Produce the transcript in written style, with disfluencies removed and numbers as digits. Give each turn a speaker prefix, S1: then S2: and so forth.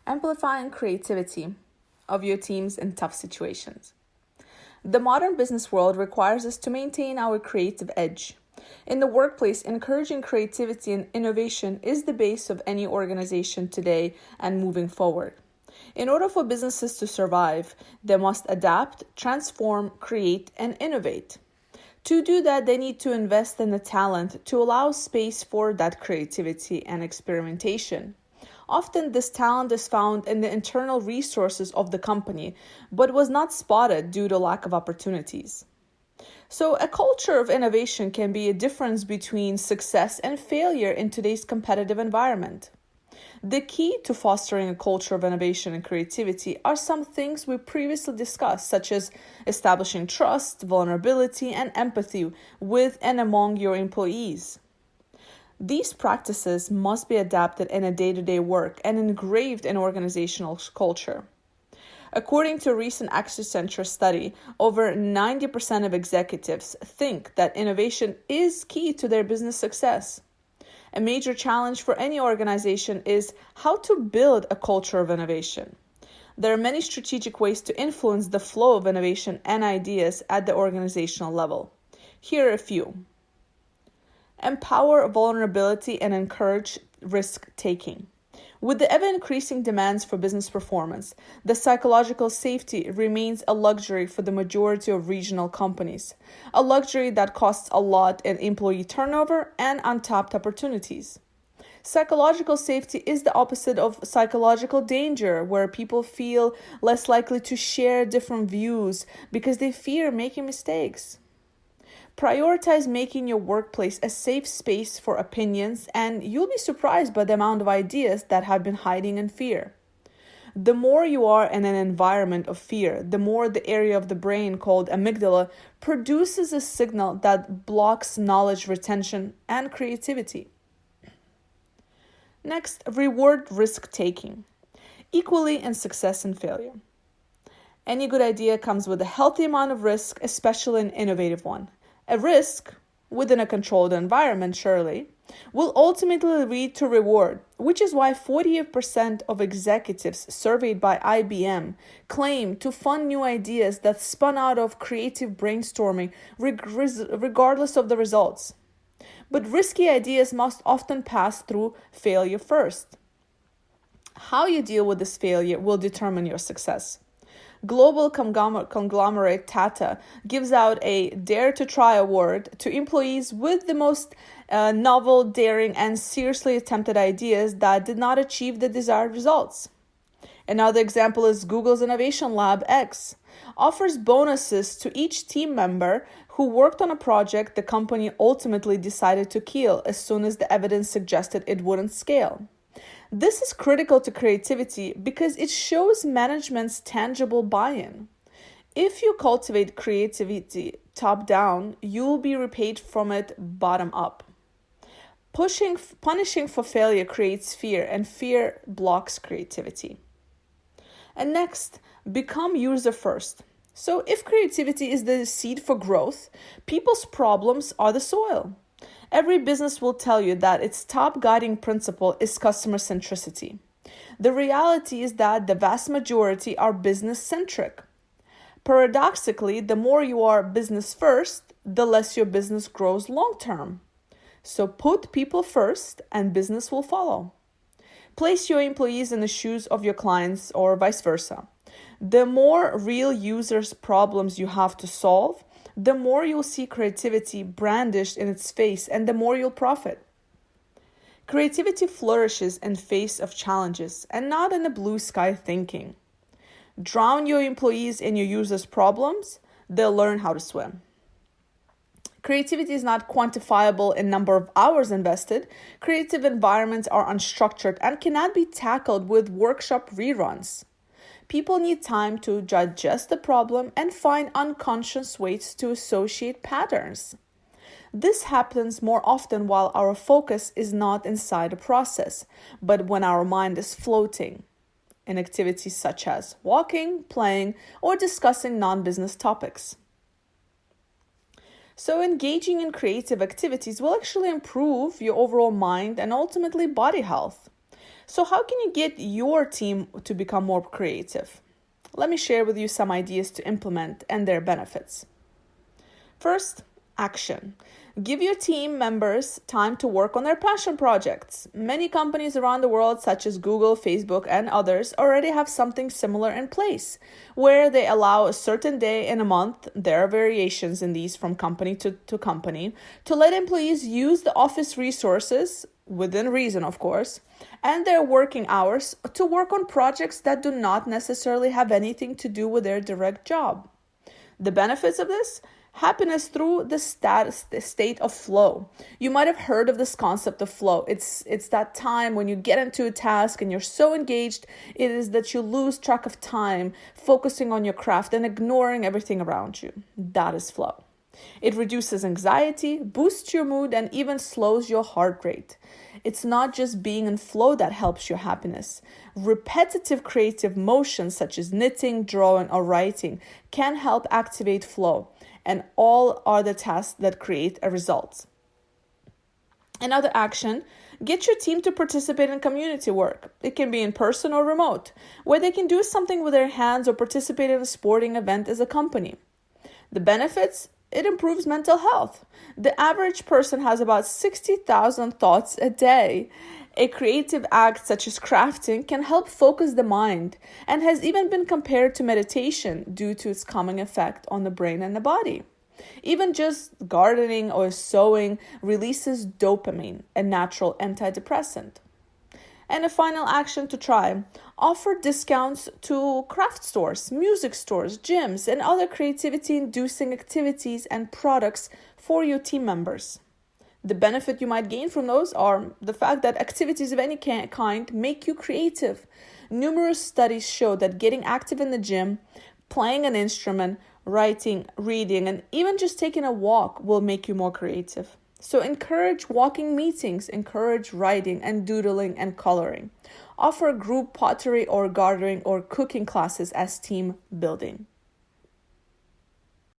S1: Amplifying creativity of your teams in tough situations. The modern business world requires us to maintain our creative edge. In the workplace, encouraging creativity and innovation is the base of any organization today and moving forward. In order for businesses to survive, they must adapt, transform, create, and innovate. To do that, they need to invest in the talent to allow space for that creativity and experimentation. Often, this talent is found in the internal resources of the company, but was not spotted due to lack of opportunities. So, a culture of innovation can be a difference between success and failure in today's competitive environment. The key to fostering a culture of innovation and creativity are some things we previously discussed, such as establishing trust, vulnerability, and empathy with and among your employees. These practices must be adapted in a day-to-day work and engraved in organizational culture. According to a recent Accenture study, over 90% of executives think that innovation is key to their business success. A major challenge for any organization is how to build a culture of innovation. There are many strategic ways to influence the flow of innovation and ideas at the organizational level. Here are a few. Empower vulnerability and encourage risk-taking. With the ever-increasing demands for business performance, the psychological safety remains a luxury for the majority of regional companies, a luxury that costs a lot in employee turnover and untapped opportunities. Psychological safety is the opposite of psychological danger, where people feel less likely to share different views because they fear making mistakes. Prioritize making your workplace a safe space for opinions, and you'll be surprised by the amount of ideas that have been hiding in fear. The more you are in an environment of fear, the more the area of the brain called amygdala produces a signal that blocks knowledge retention and creativity. Next, reward risk-taking, equally in success and failure. Any good idea comes with a healthy amount of risk, especially an innovative one. A risk, within a controlled environment surely, will ultimately lead to reward, which is why 48% of executives surveyed by IBM claim to fund new ideas that spun out of creative brainstorming regardless of the results. But risky ideas must often pass through failure first. How you deal with this failure will determine your success. Global conglomerate Tata gives out a Dare to Try award to employees with the most novel, daring, and seriously attempted ideas that did not achieve the desired results. Another example is Google's Innovation Lab X offers bonuses to each team member who worked on a project the company ultimately decided to kill as soon as the evidence suggested it wouldn't scale. This is critical to creativity because it shows management's tangible buy-in. If you cultivate creativity top-down, you'll be repaid from it bottom-up. Punishing for failure creates fear, and fear blocks creativity. And next, become user-first. So if creativity is the seed for growth, people's problems are the soil. Every business will tell you that its top guiding principle is customer centricity. The reality is that the vast majority are business-centric. Paradoxically, the more you are business first, the less your business grows long-term. So put people first and business will follow. Place your employees in the shoes of your clients or vice versa. The more real users' problems you have to solve, the more you'll see creativity brandished in its face and the more you'll profit. Creativity flourishes in face of challenges and not in the blue sky thinking. Drown your employees in your users' problems, they'll learn how to swim. Creativity is not quantifiable in number of hours invested. Creative environments are unstructured and cannot be tackled with workshop reruns. People need time to digest the problem and find unconscious ways to associate patterns. This happens more often while our focus is not inside a process, but when our mind is floating in activities such as walking, playing, or discussing non-business topics. So engaging in creative activities will actually improve your overall mind and ultimately body health. So how can you get your team to become more creative? Let me share with you some ideas to implement and their benefits. First, action. Give your team members time to work on their passion projects. Many companies around the world, such as Google, Facebook, and others, already have something similar in place, where they allow a certain day in a month, there are variations in these from company to company, to let employees use the office resources, within reason of course, and their working hours to work on projects that do not necessarily have anything to do with their direct job. The benefits of this? Happiness through the state of flow. You might have heard of this concept of flow. It's that time when you get into a task and you're so engaged, it is that you lose track of time, focusing on your craft and ignoring everything around you. That is flow. It reduces anxiety, boosts your mood, and even slows your heart rate. It's not just being in flow that helps your happiness. Repetitive creative motions such as knitting, drawing, or writing can help activate flow, and all are the tasks that create a result. Another action, get your team to participate in community work. It can be in person or remote, where they can do something with their hands or participate in a sporting event as a company. The benefits? It improves mental health. The average person has about 60,000 thoughts a day. A creative act such as crafting can help focus the mind and has even been compared to meditation due to its calming effect on the brain and the body. Even just gardening or sewing releases dopamine, a natural antidepressant. And a final action to try, offer discounts to craft stores, music stores, gyms, and other creativity-inducing activities and products for your team members. The benefit you might gain from those are the fact that activities of any kind make you creative. Numerous studies show that getting active in the gym, playing an instrument, writing, reading, and even just taking a walk will make you more creative. So encourage walking meetings, encourage writing and doodling and coloring. Offer group pottery or gardening or cooking classes as team building.